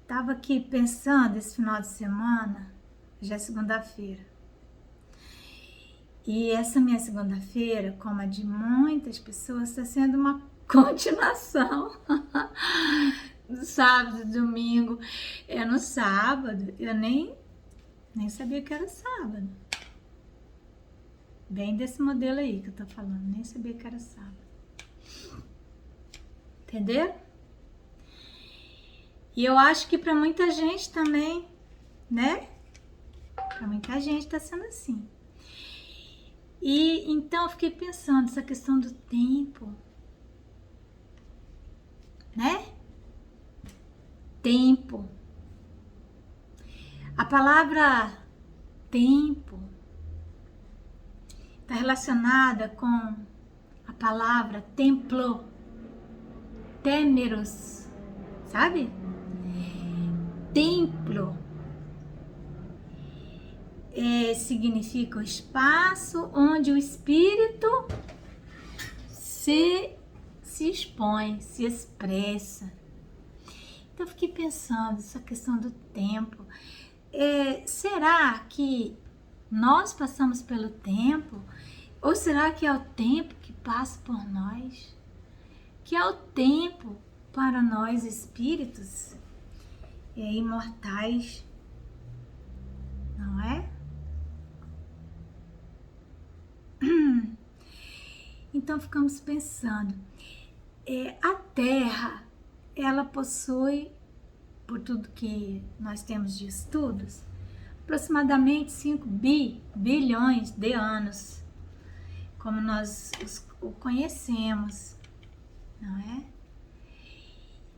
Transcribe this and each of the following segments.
Estava aqui pensando esse final de semana, já é segunda-feira. E essa minha segunda-feira, como a de muitas pessoas, está sendo uma continuação do sábado, domingo. É no sábado, eu nem sabia que era sábado. Bem desse modelo aí que eu tô falando, nem sabia que era sábado. Entendeu? E eu acho que para muita gente também, né? Para muita gente tá sendo assim. E então eu fiquei pensando essa questão do tempo, né? Tempo. A palavra tempo está relacionada com a palavra templo, temeros, sabe? Templo significa o espaço onde o espírito se expõe, se expressa. Então eu fiquei pensando essa questão do tempo. Será que nós passamos pelo tempo? Ou será que é o tempo que passa por nós? Que é o tempo para nós espíritos imortais, não é? Então ficamos pensando, a Terra, ela possui, por tudo que nós temos de estudos, aproximadamente 5 bilhões de anos, como nós o conhecemos, não é?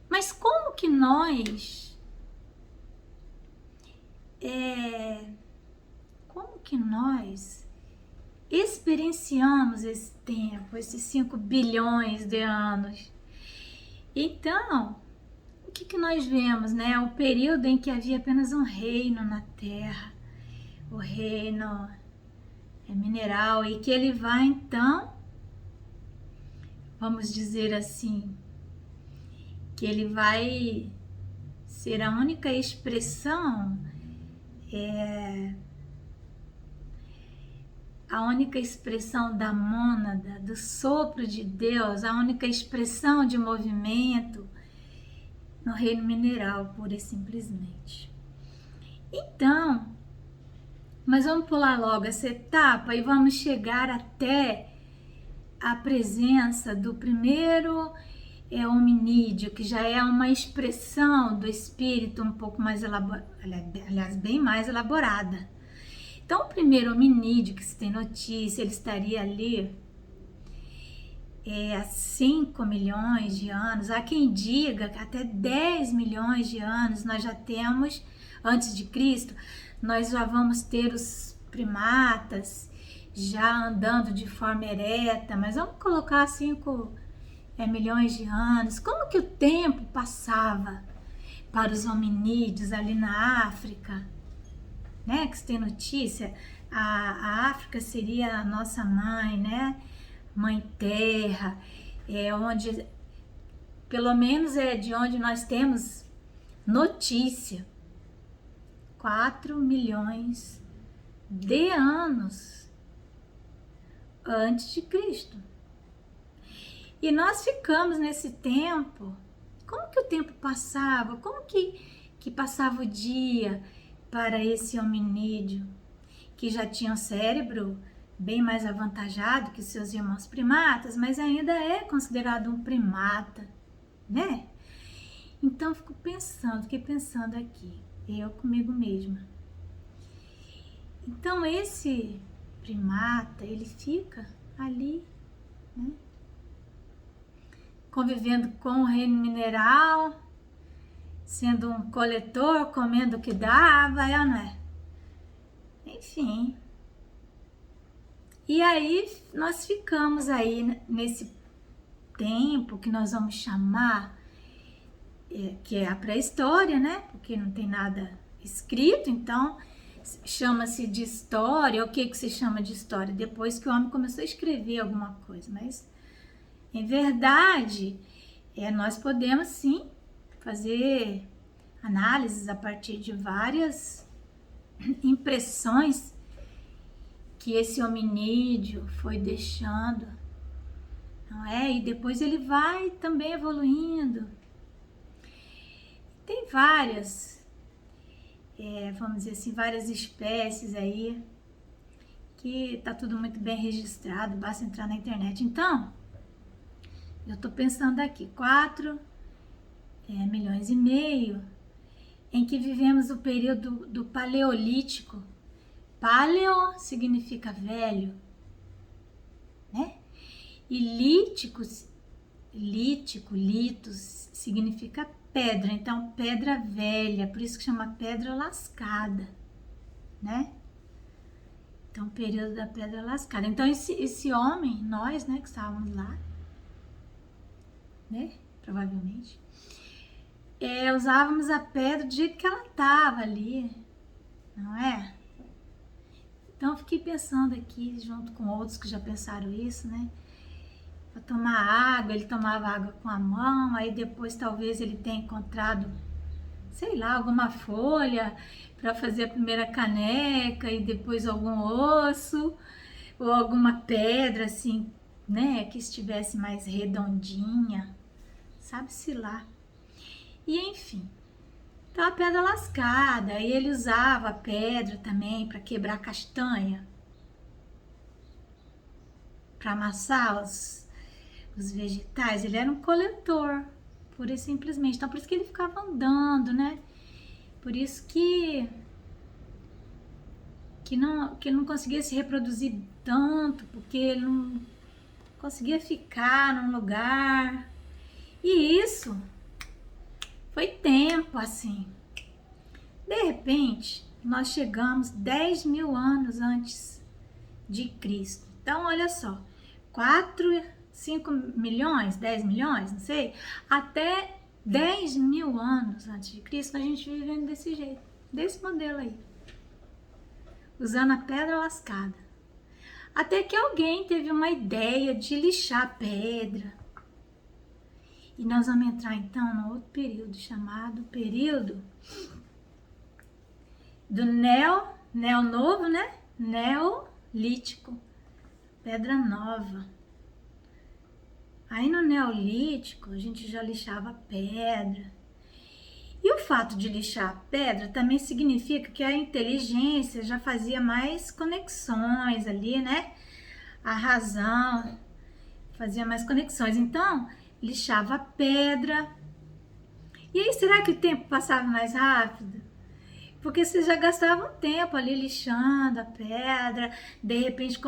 Mas como que nós experienciamos esse tempo, esses 5 bilhões de anos? Então, o que nós vemos, né? O período em que havia apenas um reino na Terra, o reino mineral, e que ele vai então, vamos dizer assim, que ele vai ser a única expressão, da mônada, do sopro de Deus, a única expressão de movimento no reino mineral, pura e simplesmente. Então, mas vamos pular logo essa etapa e vamos chegar até a presença do primeiro hominídeo, que já é uma expressão do espírito um pouco mais elaborada, aliás, bem mais elaborada. Então, o primeiro hominídeo que se tem notícia, ele estaria ali há 5 milhões de anos. Há quem diga que até 10 milhões de anos nós já temos, antes de Cristo, nós já vamos ter os primatas já andando de forma ereta, mas vamos colocar 5 milhões de anos. Como que o tempo passava para os hominídeos ali na África, né? Que se tem notícia, a África seria a nossa mãe, né? Mãe Terra, onde, pelo menos é de onde nós temos notícia, 4 milhões de anos antes de Cristo. E nós ficamos nesse tempo. Como que o tempo passava? Como que passava o dia para esse hominídeo que já tinha um cérebro bem mais avantajado que seus irmãos primatas, mas ainda é considerado um primata, né? Então fiquei pensando aqui, eu comigo mesma. Então esse primata, ele fica ali, né? Convivendo com o reino mineral, sendo um coletor, comendo o que dava, não é? Enfim. E aí nós ficamos aí nesse tempo que nós vamos chamar, que é a pré-história, né? Porque não tem nada escrito, então chama-se de história. O que se chama de história? Depois que o homem começou a escrever alguma coisa, mas em verdade, nós podemos sim fazer análises a partir de várias impressões que esse hominídeo foi deixando, não é? E depois ele vai também evoluindo. Tem várias, vamos dizer assim, várias espécies aí que tá tudo muito bem registrado, basta entrar na internet. Então, eu tô pensando aqui, 4 milhões e meio, em que vivemos o período do Paleolítico. Paleo significa velho, né? E litos, significa pedra. Então, pedra velha, por isso que chama pedra lascada, né? Então, período da pedra lascada. Então, esse homem, nós, né, que estávamos lá, né, provavelmente, usávamos a pedra do jeito que ela estava ali, não é? Então, eu fiquei pensando aqui, junto com outros que já pensaram isso, né? Para tomar água, ele tomava água com a mão, aí depois talvez ele tenha encontrado, sei lá, alguma folha para fazer a primeira caneca e depois algum osso ou alguma pedra assim, né, que estivesse mais redondinha, sabe-se lá. E enfim, então a pedra lascada, e ele usava a pedra também para quebrar castanha, para amassar os vegetais. Ele era um coletor, pura e simplesmente. Então por isso que ele ficava andando, né? Por isso que não conseguia se reproduzir tanto, porque ele não conseguia ficar num lugar. E isso foi tempo assim. De repente, nós chegamos 10 mil anos antes de Cristo. Então, olha só, 4, 5 milhões, 10 milhões, não sei, até 10 mil anos antes de Cristo, a gente vivendo desse jeito, desse modelo aí, usando a pedra lascada. Até que alguém teve uma ideia de lixar a pedra. E nós vamos entrar então no outro período, chamado período do Neo novo, né? Neolítico, pedra nova. Aí no Neolítico a gente já lixava pedra. E o fato de lixar a pedra também significa que a inteligência já fazia mais conexões ali, né? A razão fazia mais conexões. Então, lixava a pedra. E aí, será que o tempo passava mais rápido? Porque você já gastava um tempo ali lixando a pedra, de repente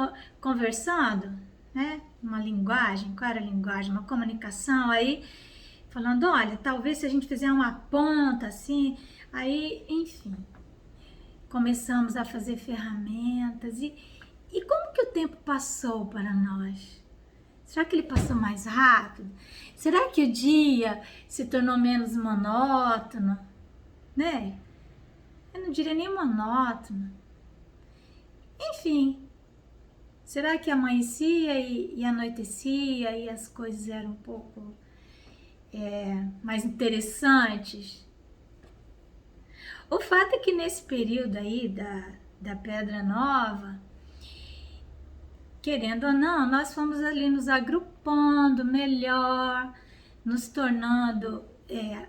conversando, né? Uma linguagem, qual era a linguagem? Uma comunicação aí, falando, olha, talvez se a gente fizer uma ponta assim, aí, enfim, começamos a fazer ferramentas. E como que o tempo passou para nós? Será que ele passou mais rápido? Será que o dia se tornou menos monótono, né? Eu não diria nem monótono. Enfim, será que amanhecia e anoitecia e as coisas eram um pouco mais interessantes? O fato é que nesse período aí da Pedra Nova, querendo ou não, nós fomos ali nos agrupando melhor, nos tornando,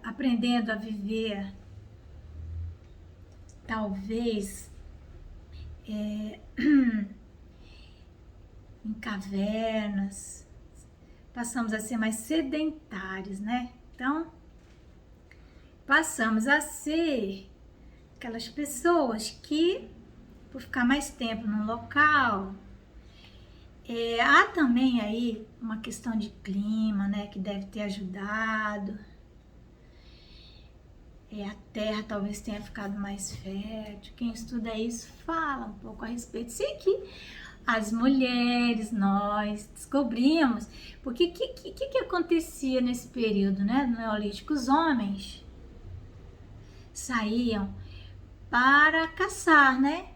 aprendendo a viver, talvez, em cavernas, passamos a ser mais sedentários, né? Então, passamos a ser aquelas pessoas que, por ficar mais tempo num local, há também aí uma questão de clima, né, que deve ter ajudado. A terra talvez tenha ficado mais fértil. Quem estuda isso fala um pouco a respeito. Sei que as mulheres, nós descobrimos, porque que acontecia nesse período, né, do Neolítico? Os homens saíam para caçar, né?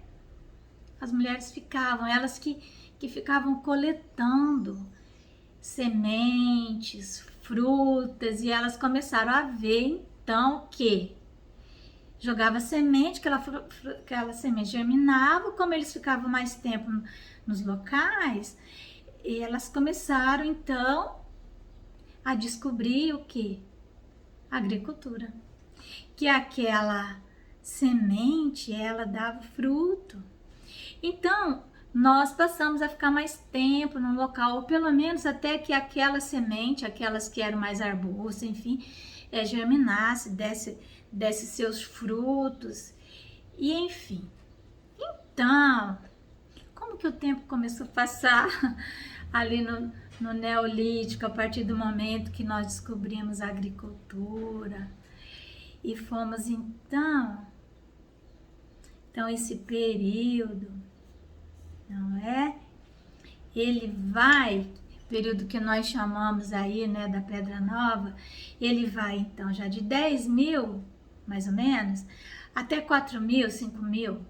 As mulheres ficavam, elas que ficavam coletando sementes, frutas, e elas começaram a ver então que jogava semente, aquela semente germinava, como eles ficavam mais tempo nos locais, elas começaram então a descobrir o que? Agricultura. Que aquela semente, ela dava fruto. Então, nós passamos a ficar mais tempo no local, ou pelo menos até que aquela semente, aquelas que eram mais arbustos, enfim, germinasse, desse seus frutos, e enfim. Então, como que o tempo começou a passar ali no Neolítico, a partir do momento que nós descobrimos a agricultura, e fomos então esse período, não é? Ele vai, período que nós chamamos aí, né, da Pedra Nova, ele vai então já de 10.000, mais ou menos, até 4.000, 5.000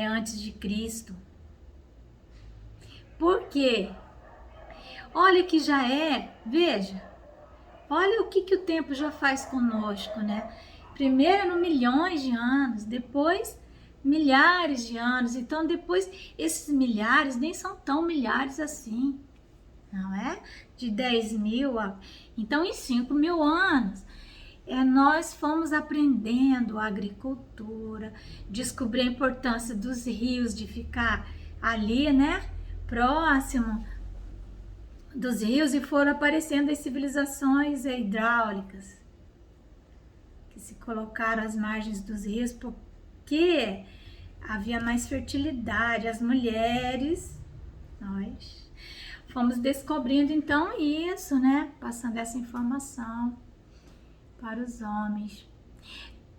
antes de Cristo. Por quê? Olha que já veja, olha o que o tempo já faz conosco, né? Primeiro milhões de anos, depois milhares de anos. Então, depois, esses milhares nem são tão milhares assim, não é? De 10.000 a... Então, em 5.000 anos, nós fomos aprendendo a agricultura, descobrir a importância dos rios, de ficar ali, né? Próximo dos rios, e foram aparecendo as civilizações hidráulicas, que se colocaram às margens dos rios, porque havia mais fertilidade. As mulheres, nós fomos descobrindo então isso, né? Passando essa informação para os homens.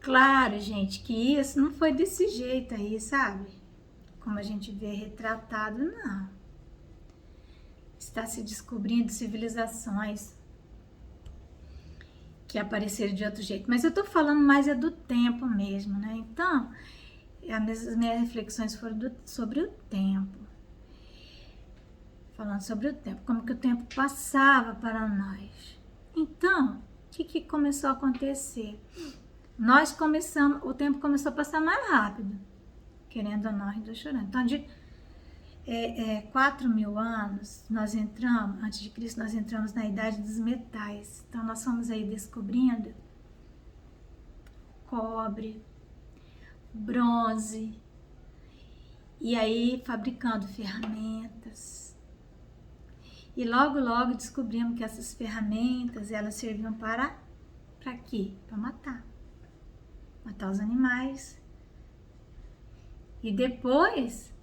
Claro, gente, que isso não foi desse jeito aí, sabe? Como a gente vê retratado, não. Está se descobrindo civilizações que apareceram de outro jeito. Mas eu tô falando mais do tempo mesmo, né? Então, as minhas reflexões foram sobre o tempo. Falando sobre o tempo, como que o tempo passava para nós. Então, o que começou a acontecer? O tempo começou a passar mais rápido, querendo ou não, a gente tá chorando. Então, de 4.000 anos, antes de Cristo, nós entramos na idade dos metais. Então, nós fomos aí descobrindo cobre, bronze, e aí fabricando ferramentas. E logo descobrimos que essas ferramentas, elas serviam para quê? Para matar os animais. E depois,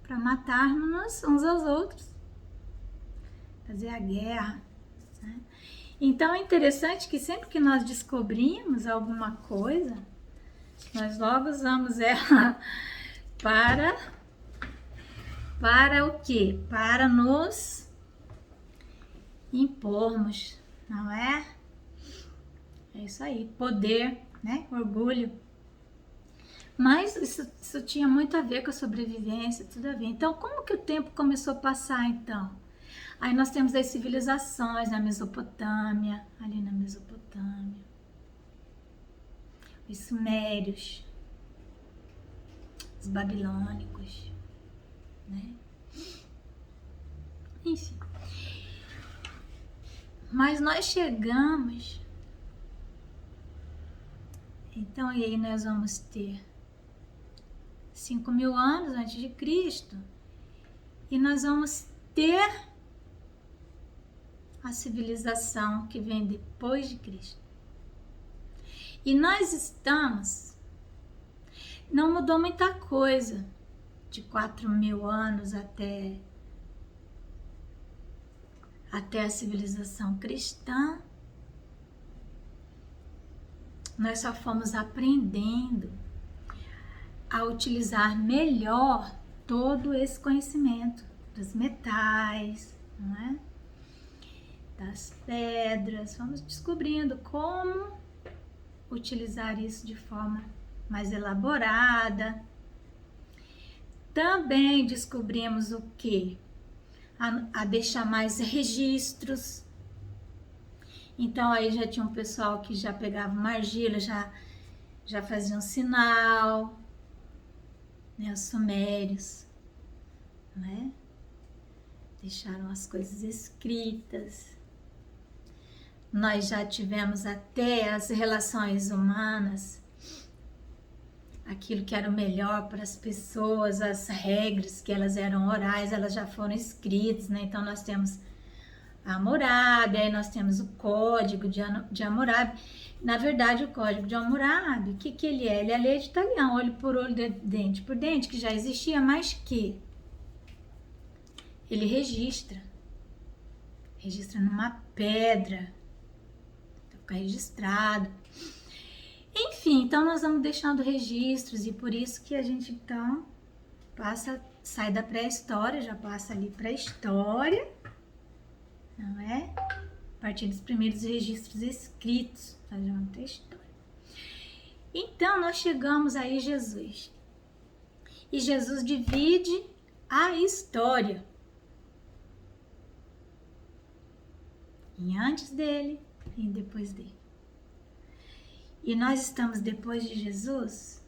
para matarmos uns aos outros, fazer a guerra, né? Então é interessante que sempre que nós descobrimos alguma coisa, nós logo usamos ela para o quê? Para nos impormos, não é? É isso aí, poder, né? Orgulho. Mas isso tinha muito a ver com a sobrevivência, tudo a ver. Então, como que o tempo começou a passar, então? Aí nós temos as civilizações na Mesopotâmia, ali na Mesopotâmia. Os sumérios, os babilônicos, né? Enfim. Mas nós chegamos... Então, e aí nós vamos ter 5.000 anos antes de Cristo, e nós vamos ter a civilização que vem depois de Cristo. E nós estamos... Não mudou muita coisa de 4.000 anos até a civilização cristã. Nós só fomos aprendendo a utilizar melhor todo esse conhecimento dos metais, não é? Das pedras. Fomos descobrindo como utilizar isso de forma mais elaborada. Também descobrimos o quê? A deixar mais registros. Então aí já tinha um pessoal que já pegava uma argila, já fazia um sinal, né? Os sumérios, né? Deixaram as coisas escritas. Nós já tivemos até as relações humanas, aquilo que era o melhor para as pessoas, as regras que elas eram orais, elas já foram escritas, né? Então nós temos a Hammurabi, aí nós temos o Código de Hammurabi. Na verdade, o Código de Hammurabi, o que ele é? Ele é a lei de Italião, olho por olho, dente por dente, que já existia, mas que ele registra numa pedra, para ficar registrado. Enfim, então nós vamos deixando registros, e por isso que a gente então sai da pré-história, já passa ali para a história, não é? A partir dos primeiros registros escritos, nós vamos ter história. Então nós chegamos aí Jesus. E Jesus divide a história em antes dele e depois dele. E nós estamos depois de Jesus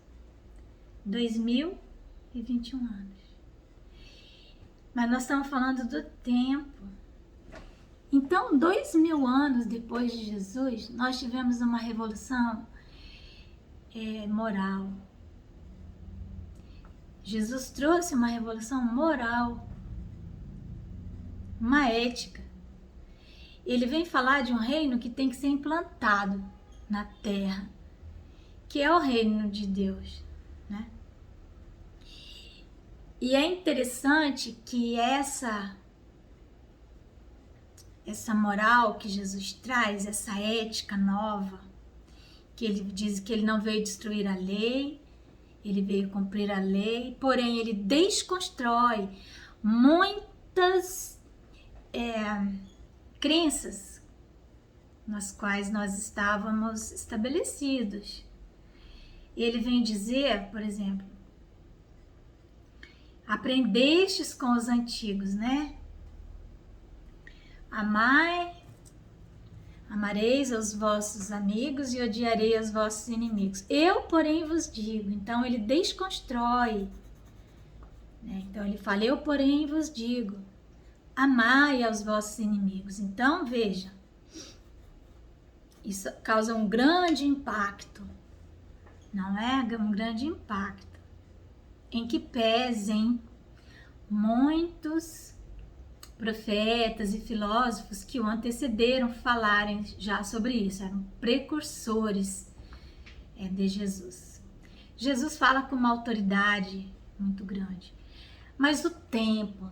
2021 anos. Mas nós estamos falando do tempo. Então, 2000 anos depois de Jesus, nós tivemos uma revolução moral. Jesus trouxe uma revolução moral, uma ética. Ele vem falar de um reino que tem que ser implantado na terra, que é o reino de Deus, né? E é interessante que essa moral que Jesus traz, essa ética nova, que ele diz que ele não veio destruir a lei, ele veio cumprir a lei, porém ele desconstrói muitas crenças nas quais nós estávamos estabelecidos. Ele vem dizer, por exemplo, aprendestes com os antigos, né? Amareis aos vossos amigos e odiarei os vossos inimigos. Eu, porém, vos digo. Então, ele desconstrói, né? Então, ele fala, eu, porém, vos digo, amai aos vossos inimigos. Então, veja, isso causa um grande impacto, não é? Um grande impacto, em que pesem muitos profetas e filósofos que o antecederam falarem já sobre isso, eram precursores de Jesus. Jesus fala com uma autoridade muito grande, mas o tempo,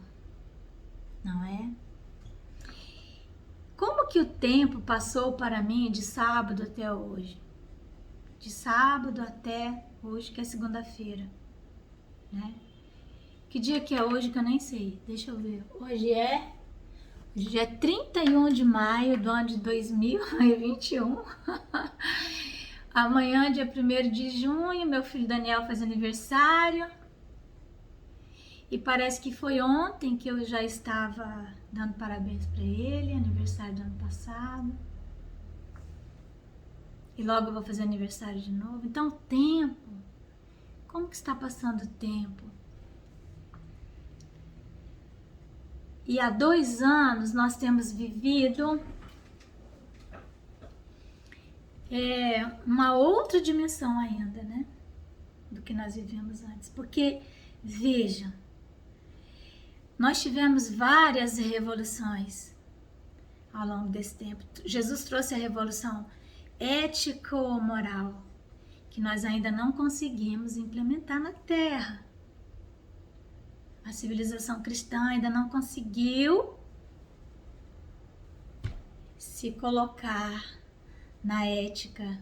não é? Como que o tempo passou para mim de sábado até hoje? De sábado até hoje, que é segunda-feira, né? Que dia que é hoje que eu nem sei? Deixa eu ver. Hoje é 31 de maio do ano de 2021. Amanhã, dia 1º de junho, meu filho Daniel faz aniversário. E parece que foi ontem que eu já estava dando parabéns para ele, aniversário do ano passado. E logo eu vou fazer aniversário de novo. Então, o tempo. Como que está passando o tempo? E há 2 anos nós temos vivido uma outra dimensão ainda, né? Do que nós vivemos antes. Porque, vejam, nós tivemos várias revoluções ao longo desse tempo. Jesus trouxe a revolução ético-moral, que nós ainda não conseguimos implementar na Terra. A civilização cristã ainda não conseguiu se colocar na ética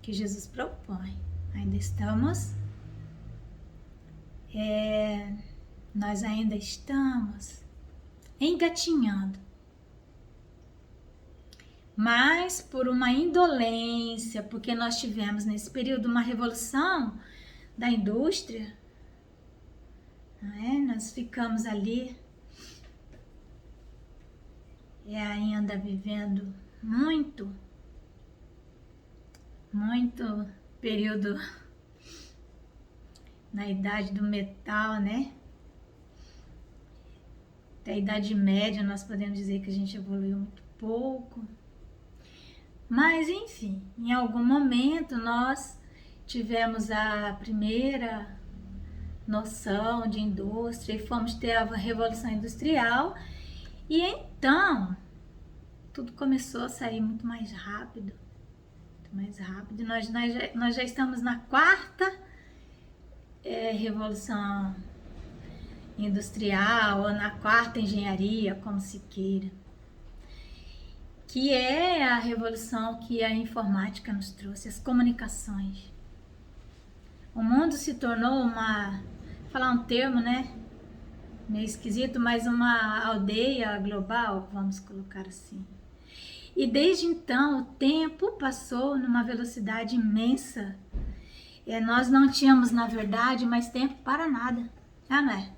que Jesus propõe. Ainda estamos, nós ainda estamos engatinhando. Mas por uma indolência, porque nós tivemos nesse período uma revolução da indústria, nós ficamos ali ainda vivendo muito, muito período na idade do metal, né? Até a Idade Média nós podemos dizer que a gente evoluiu muito pouco. Mas, enfim, em algum momento nós tivemos a primeira noção de indústria e fomos ter a Revolução Industrial. E então, tudo começou a sair muito mais rápido. Muito mais rápido. Nós já estamos na quarta Revolução Industrial, ou na quarta engenharia, como se queira. Que é a revolução que a informática nos trouxe, as comunicações. O mundo se tornou uma, vou falar um termo, né? Meio esquisito, mas uma aldeia global, vamos colocar assim. E desde então o tempo passou numa velocidade imensa. Nós não tínhamos, na verdade, mais tempo para nada, não é?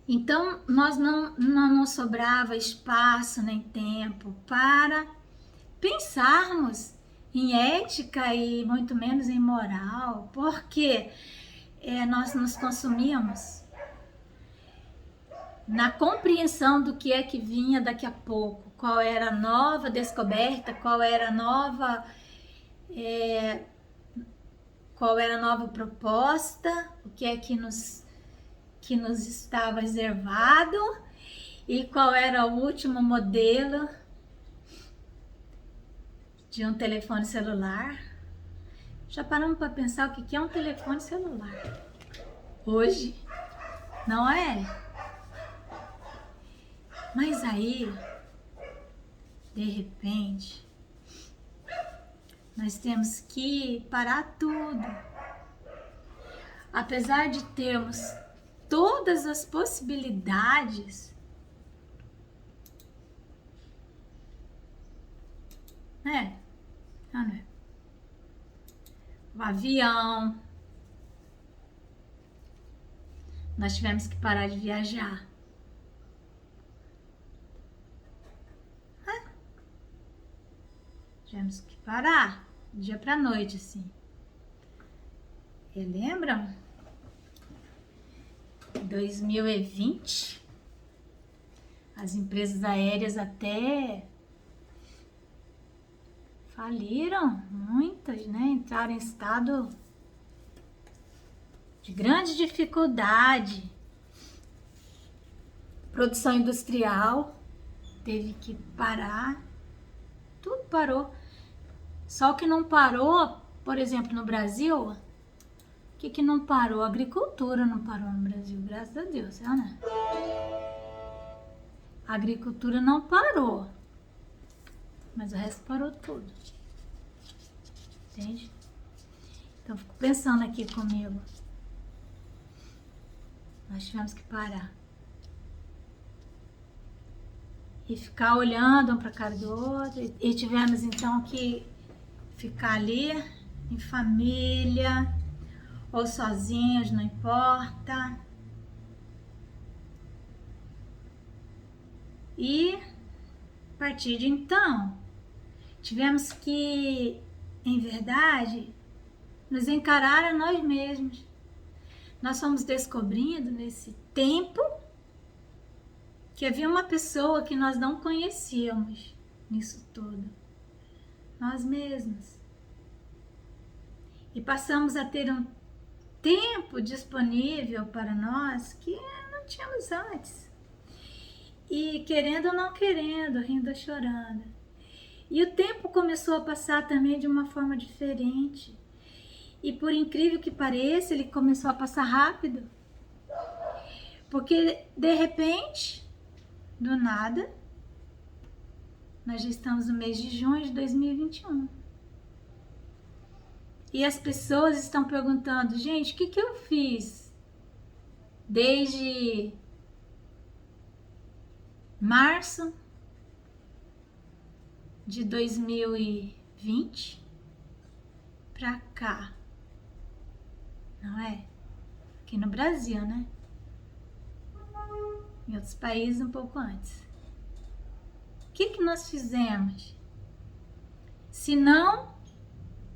Então, nós não sobrava espaço nem tempo para pensarmos em ética e muito menos em moral, porque nós nos consumíamos na compreensão do que é que vinha daqui a pouco, qual era a nova descoberta, qual era a nova proposta, o que é que nos estava reservado e qual era o último modelo de um telefone celular. Já paramos para pensar o que é um telefone celular hoje, não é? Mas aí, de repente, nós temos que parar tudo. Apesar de termos todas as possibilidades, né? Não é? O avião, nós tivemos que parar de viajar. Tivemos que parar, dia pra noite, assim. E lembram? 2020, as empresas aéreas até faliram, muitas, né? Entraram em estado de grande dificuldade. Produção industrial teve que parar, tudo parou. Só que não parou, por exemplo, no Brasil, o que não parou? A agricultura não parou no Brasil, graças a Deus, né? A agricultura não parou, mas o resto parou tudo. Entende? Então, fico pensando aqui comigo. Nós tivemos que parar. E ficar olhando um para a cara do outro. E tivemos, então, que ficar ali, em família, ou sozinhos, não importa. E, a partir de então, tivemos que, em verdade, nos encarar a nós mesmos. Nós fomos descobrindo nesse tempo que havia uma pessoa que nós não conhecíamos nisso tudo. Nós mesmos. E passamos a ter um tempo disponível para nós que não tínhamos antes. E querendo ou não querendo, rindo ou chorando. E o tempo começou a passar também de uma forma diferente. E por incrível que pareça, ele começou a passar rápido. Porque de repente, do nada, nós já estamos no mês de junho de 2021. E as pessoas estão perguntando, gente, o que eu fiz desde março de 2020 pra cá? Não é? Aqui no Brasil, né? Em outros países um pouco antes. O que nós fizemos? Se não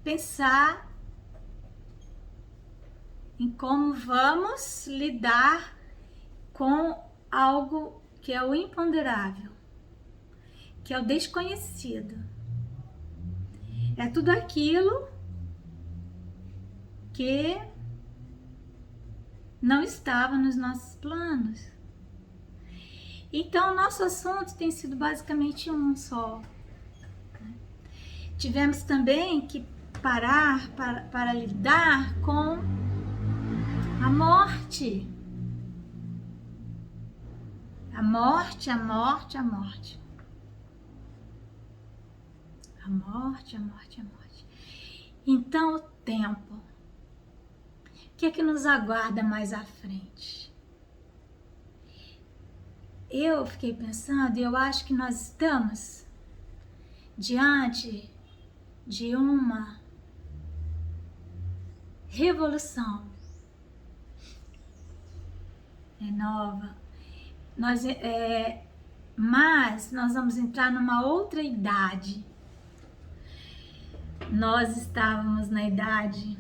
pensar em como vamos lidar com algo que é o imponderável, que é o desconhecido. É tudo aquilo que não estava nos nossos planos. Então, nosso assunto tem sido basicamente um só. Tivemos também que parar para lidar com a morte. A morte, a morte, a morte. A morte, a morte, a morte. Então, o tempo. O que é que nos aguarda mais à frente? Eu fiquei pensando e eu acho que nós estamos diante de uma revolução nova. Mas nós vamos entrar numa outra idade. Nós estávamos na idade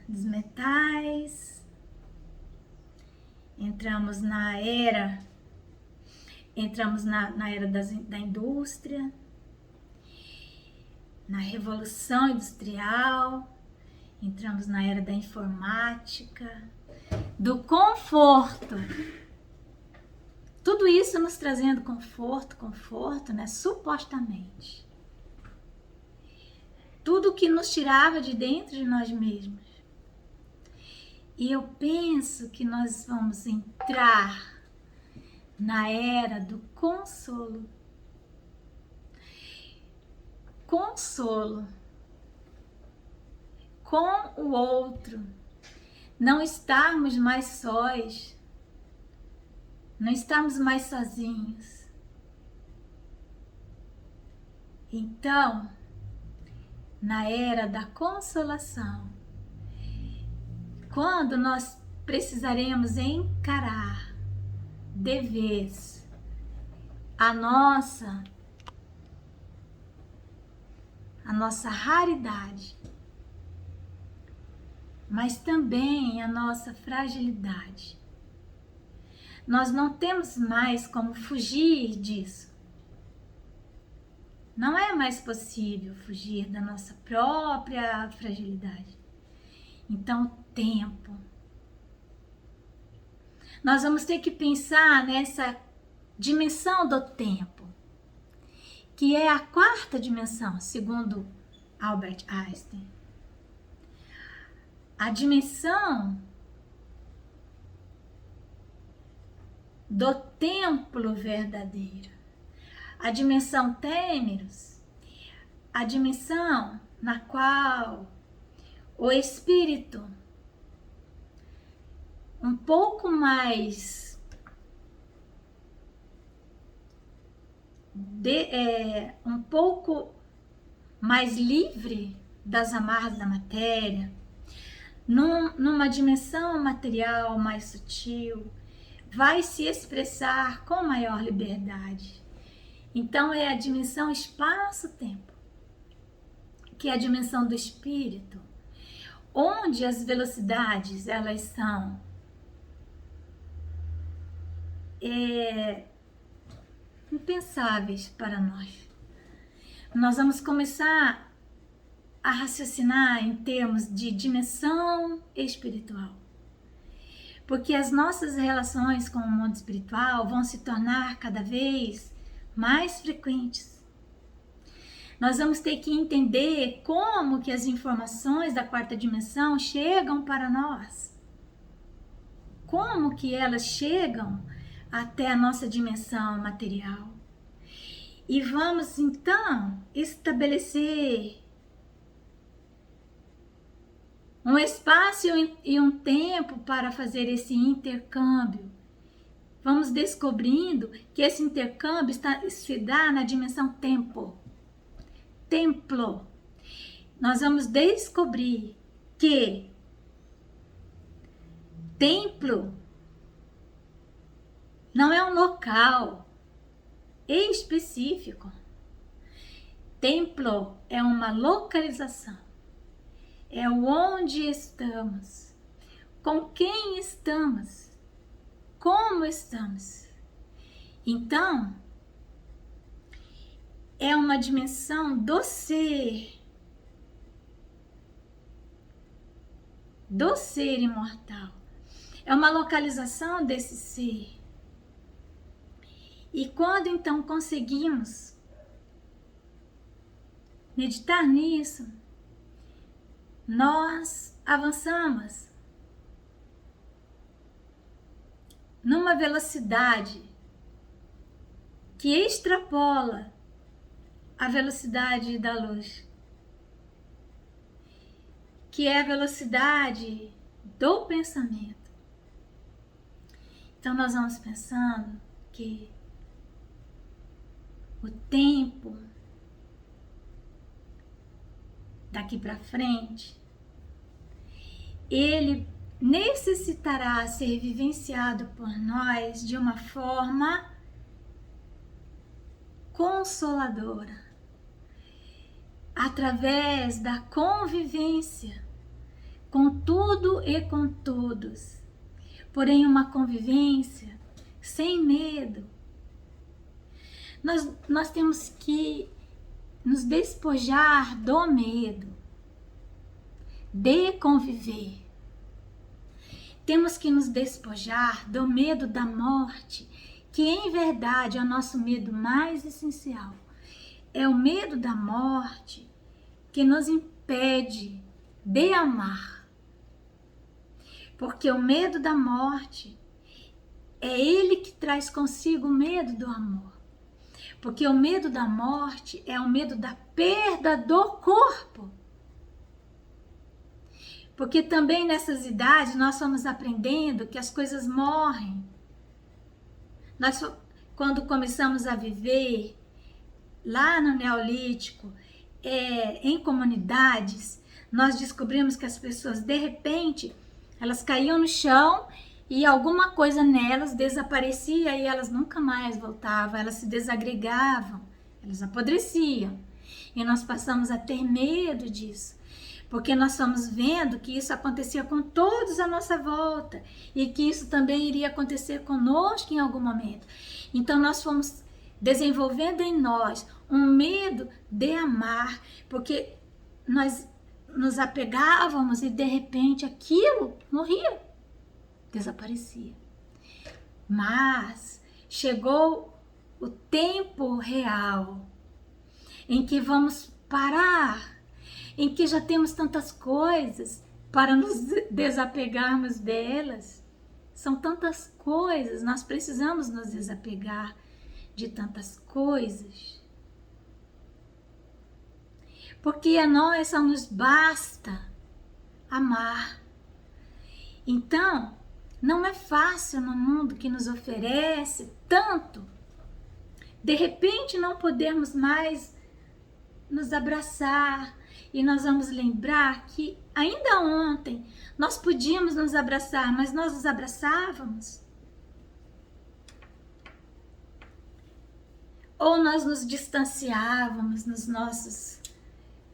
dos metais, entramos na era da indústria, na revolução industrial, entramos na era da informática, do conforto. Tudo isso nos trazendo conforto, né? Supostamente. Tudo que nos tirava de dentro de nós mesmos. E eu penso que nós vamos entrar na era do consolo. Consolo com o outro. Não estarmos mais sós. Não estarmos mais sozinhos. Então, na era da consolação, quando nós precisaremos encarar de vez a nossa raridade, mas também a nossa fragilidade. Nós não temos mais como fugir disso. Não é mais possível fugir da nossa própria fragilidade. Então, o tempo. Nós vamos ter que pensar nessa dimensão do tempo, que é a quarta dimensão, segundo Albert Einstein. A dimensão do templo verdadeiro. A dimensão Têmeros, a dimensão na qual o espírito um pouco mais livre das amarras da matéria, numa dimensão material mais sutil, vai se expressar com maior liberdade. Então é a dimensão espaço-tempo, que é a dimensão do espírito, onde as velocidades elas são impensáveis para nós. Nós vamos começar a raciocinar em termos de dimensão espiritual, porque as nossas relações com o mundo espiritual vão se tornar cada vez mais frequentes. Nós vamos ter que entender como que as informações da quarta dimensão chegam para nós. Como que elas chegam até a nossa dimensão material. E vamos então estabelecer um espaço e um tempo para fazer esse intercâmbio. Vamos descobrindo que esse intercâmbio se dá na dimensão tempo. Templo. Nós vamos descobrir que templo não é um local específico. Templo é uma localização, é o onde estamos, com quem estamos, como estamos. Então, é uma dimensão do ser imortal. É uma localização desse ser. E quando então conseguimos meditar nisso, nós avançamos numa velocidade que extrapola a velocidade da luz, que é a velocidade do pensamento. Então nós vamos pensando que o tempo daqui para frente, ele necessitará ser vivenciado por nós de uma forma consoladora, através da convivência com tudo e com todos, porém uma convivência sem medo. Nós temos que nos despojar do medo de conviver. Temos que nos despojar do medo da morte, que em verdade é o nosso medo mais essencial. É o medo da morte que nos impede de amar. Porque o medo da morte é ele que traz consigo o medo do amor. Porque o medo da morte é o medo da perda do corpo. Porque também nessas idades nós fomos aprendendo que as coisas morrem. Nós, quando começamos a viver lá no Neolítico, em comunidades, nós descobrimos que as pessoas, de repente, elas caíam no chão e alguma coisa nelas desaparecia e elas nunca mais voltavam, elas se desagregavam, elas apodreciam. E nós passamos a ter medo disso, porque nós fomos vendo que isso acontecia com todos à nossa volta e que isso também iria acontecer conosco em algum momento. Então nós fomos desenvolvendo em nós um medo de amar, porque nós nos apegávamos e de repente aquilo morria, desaparecia. Mas chegou o tempo real em que vamos parar, em que já temos tantas coisas para nos desapegarmos delas. São tantas coisas, nós precisamos nos desapegar de tantas coisas. Porque a nós só nos basta amar. Então, não é fácil no mundo que nos oferece tanto, de repente não podermos mais nos abraçar. E nós vamos lembrar que ainda ontem nós podíamos nos abraçar, mas nós nos abraçávamos. Ou nós nos distanciávamos nos nossos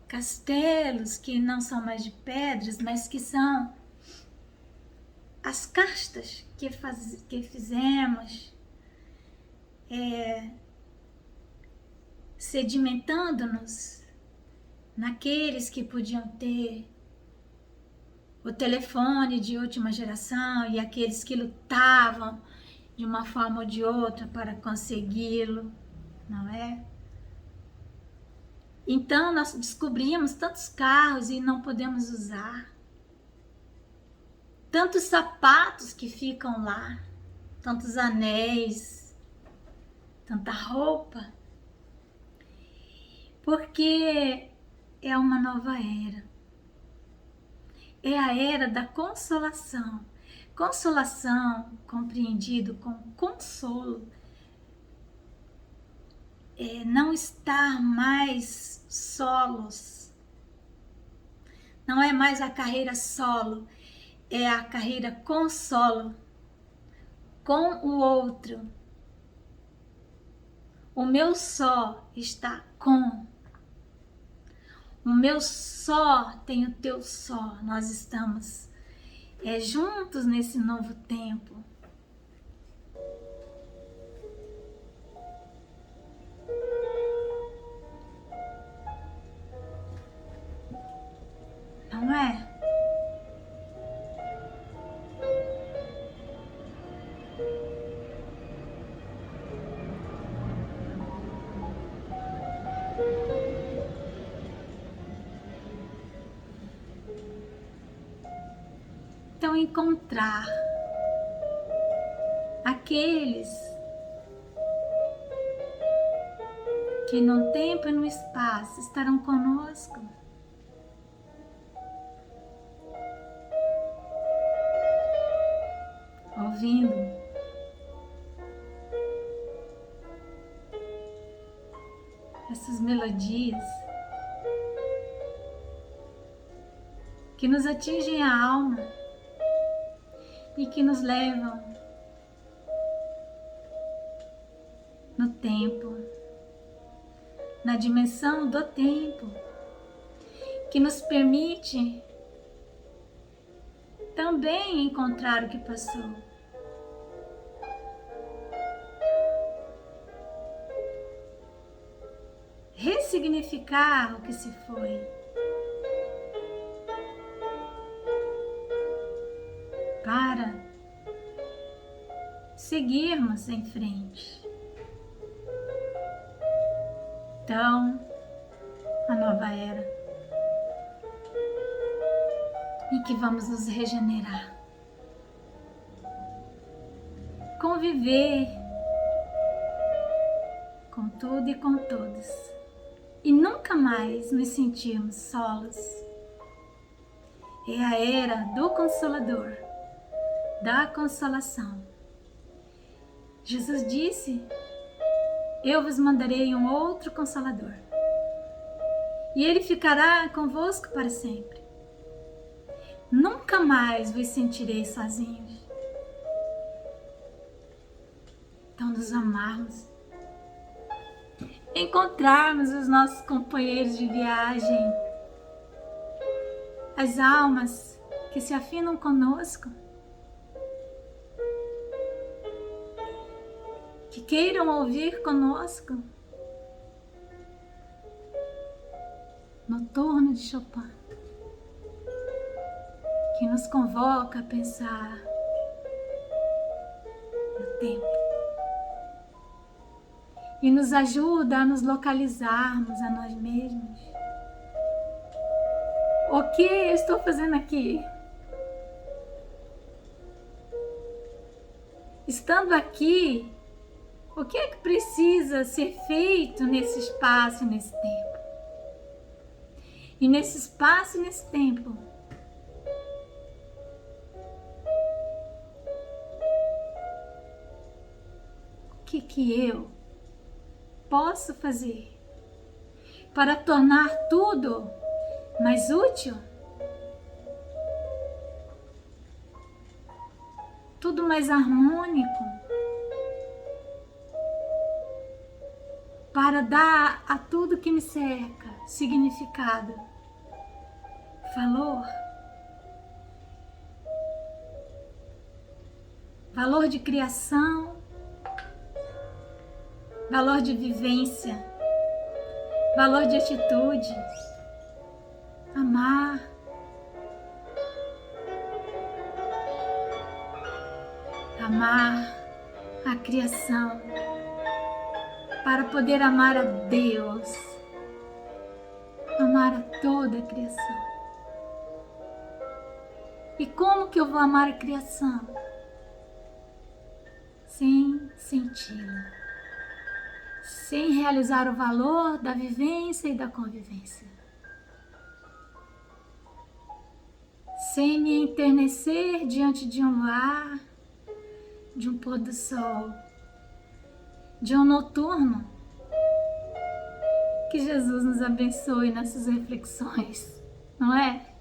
castelos, que não são mais de pedras, mas que são as castas que fizemos, sedimentando-nos naqueles que podiam ter o telefone de última geração e aqueles que lutavam de uma forma ou de outra para consegui-lo, não é? Então nós descobrimos tantos carros e não podemos usar, tantos sapatos que ficam lá, tantos anéis, tanta roupa, porque é uma nova era. É a era da consolação. Consolação, compreendido com consolo, não estar mais solos. Não é mais a carreira solo, é a carreira com solo. com o outro. O meu só está com. O meu só tem o teu só. Nós estamos juntos nesse novo tempo. Não é? Então, encontrar aqueles que no tempo e no espaço estarão conosco, ouvindo essas melodias que nos atingem a alma e que nos levam no tempo, na dimensão do tempo, que nos permite também encontrar o que passou. Ressignificar o que se foi. Para seguirmos em frente. Então, a nova era em que vamos nos regenerar, conviver com tudo e com todos e nunca mais nos sentirmos solos. É a era do Consolador, da consolação. Jesus disse: eu vos mandarei um outro Consolador, e ele ficará convosco para sempre. Nunca mais vos sentirei sozinhos. Então, nos amarmos, encontrarmos os nossos companheiros de viagem, as almas que se afinam conosco, que queiram ouvir conosco Noturno de Chopin, que nos convoca a pensar no tempo e nos ajuda a nos localizarmos a nós mesmos. O que eu estou fazendo aqui? Estando aqui, o que é que precisa ser feito nesse espaço e nesse tempo? E nesse espaço e nesse tempo, o que eu posso fazer para tornar tudo mais útil? Tudo mais harmônico? Para dar a tudo que me cerca significado, valor, valor de criação, valor de vivência, valor de atitude, amar, amar a criação, para poder amar a Deus, amar a toda a criação. E como que eu vou amar a criação? Sem senti-la, sem realizar o valor da vivência e da convivência, sem me enternecer diante de um luar, de um pôr do sol, de um noturno. Que Jesus nos abençoe nessas reflexões, não é?